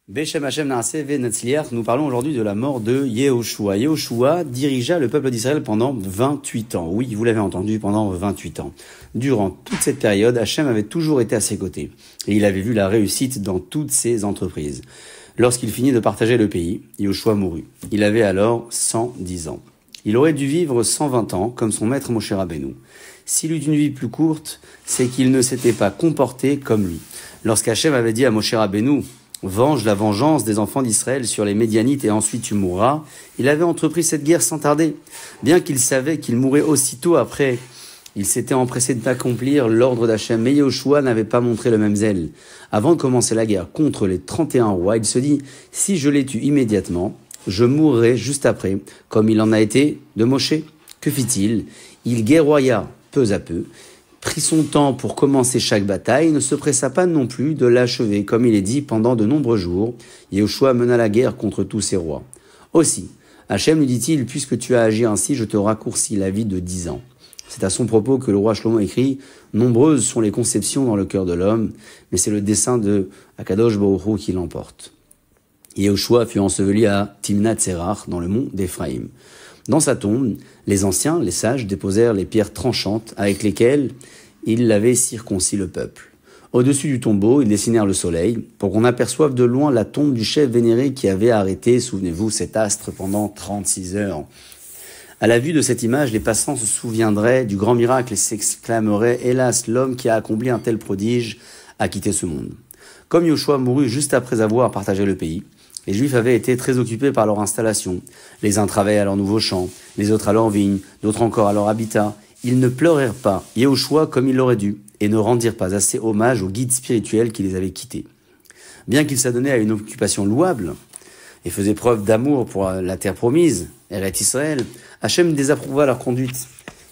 Beshem Hashem Naaseh Ve'Natzliach, nous parlons aujourd'hui de la mort de Yehoshua. Yehoshua dirigea le peuple d'Israël pendant 28 ans. Oui, vous l'avez entendu, pendant 28 ans. Durant toute cette période, Hashem avait toujours été à ses côtés. Et il avait vu la réussite dans toutes ses entreprises. Lorsqu'il finit de partager le pays, Yehoshua mourut. Il avait alors 110 ans. Il aurait dû vivre 120 ans, comme son maître Moshe Rabbeinu. S'il eut une vie plus courte, c'est qu'il ne s'était pas comporté comme lui. Lorsqu'Hachem avait dit à Moshe Rabbeinu, venge la vengeance des enfants d'Israël sur les Médianites et ensuite tu mourras, il avait entrepris cette guerre sans tarder. Bien qu'il savait qu'il mourrait aussitôt après, il s'était empressé d'accomplir l'ordre d'Hachem, mais Yehoshua n'avait pas montré le même zèle. Avant de commencer la guerre contre les 31 rois, il se dit, si je les tue immédiatement, je mourrai juste après, comme il en a été de Moshe. Que fit-il? Il guerroya peu à peu, prit son temps pour commencer chaque bataille, ne se pressa pas non plus de l'achever, comme il est dit pendant de nombreux jours. Yehoshua mena la guerre contre tous ces rois. Aussi, Hachem lui dit-il, puisque tu as agi ainsi, je te raccourcis la vie de 10 ans. C'est à son propos que le roi Shlomo écrit, nombreuses sont les conceptions dans le cœur de l'homme, mais c'est le dessein de Akadosh Baruch Hu qui l'emporte. Yehoshua fut enseveli à Timnath-Serach, dans le mont d'Éphraïm. Dans sa tombe, les anciens, les sages, déposèrent les pierres tranchantes avec lesquelles ils avaient circoncis le peuple. Au-dessus du tombeau, ils dessinèrent le soleil pour qu'on aperçoive de loin la tombe du chef vénéré qui avait arrêté, souvenez-vous, cet astre pendant 36 heures. À la vue de cette image, les passants se souviendraient du grand miracle et s'exclameraient « Hélas, l'homme qui a accompli un tel prodige a quitté ce monde ». Comme Yehoshua mourut juste après avoir partagé le pays, les Juifs avaient été très occupés par leur installation. Les uns travaillaient à leur nouveau champ, les autres à leur vigne, d'autres encore à leur habitat. Ils ne pleurèrent pas Yehoshua comme ils l'auraient dû et ne rendirent pas assez hommage au guide spirituel qui les avait quittés. Bien qu'ils s'adonnaient à une occupation louable et faisaient preuve d'amour pour la terre promise, Eretz Israël, Hachem désapprouva leur conduite.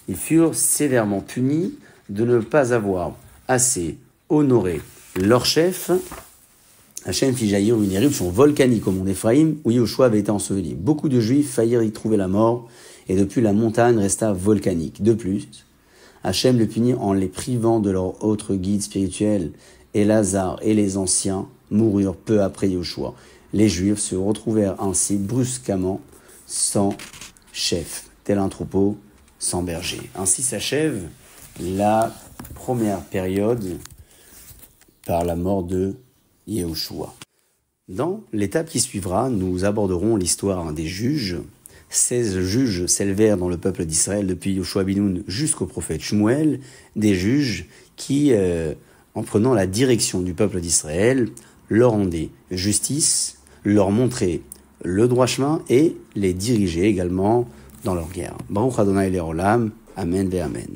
Ils furent sévèrement punis de ne pas avoir assez honoré leur chef. Hachem fit jaillir une éruption volcanique au mont d'Éphraïm où Yehoshua avait été enseveli. Beaucoup de Juifs faillirent y trouver la mort et depuis la montagne resta volcanique. De plus, Hachem le punit en les privant de leur autre guide spirituel. Elazar et les anciens moururent peu après Yehoshua. Les Juifs se retrouvèrent ainsi brusquement sans chef, tel un troupeau sans berger. Ainsi s'achève la première période par la mort de Yehoshua. Dans l'étape qui suivra, nous aborderons l'histoire des juges. 16 juges s'élevèrent dans le peuple d'Israël depuis Yoshua bin Nun jusqu'au prophète Shmuel, des juges qui, en prenant la direction du peuple d'Israël, leur rendaient justice, leur montraient le droit chemin et les dirigeaient également dans leur guerre. Baruch Adonai Le'olam, Amen ve Amen.